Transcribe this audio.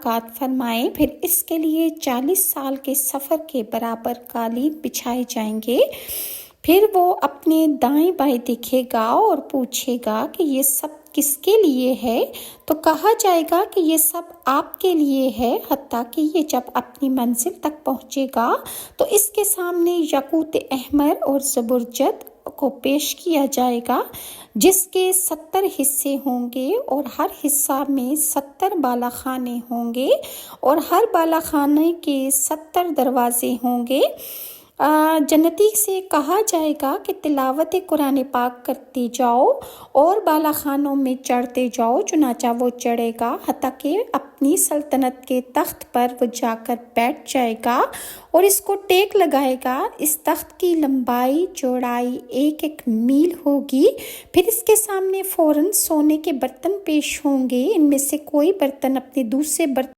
ملاقات فرمائیں، پھر اس کے لیے 40 سال کے سفر کے برابر قالین بچھائے جائیں گے۔ پھر وہ اپنے دائیں بائیں دیکھے گا اور پوچھے گا کہ یہ سب کس کے لیے ہے؟ تو کہا جائے گا کہ یہ سب آپ کے لیے ہے، حتیٰ کہ یہ جب اپنی منزل تک پہنچے گا تو اس کے سامنے یاقوت احمر اور زبرجد کو پیش کیا جائے گا، جس کے 70 حصے ہوں گے اور ہر حصہ میں 70 بالا خانے ہوں گے اور ہر بالا خانے کے 70 دروازے ہوں گے۔ جنتی سے کہا جائے گا کہ تلاوت قرآن پاک کرتے جاؤ اور بالا خانوں میں چڑھتے جاؤ، چنانچہ وہ چڑھے گا حتیٰ کہ اپنی سلطنت کے تخت پر وہ جا کر بیٹھ جائے گا اور اس کو ٹیک لگائے گا۔ اس تخت کی لمبائی چوڑائی 1 میل ہوگی۔ پھر اس کے سامنے فوراً سونے کے برتن پیش ہوں گے، ان میں سے کوئی برتن اپنے دوسرے برتن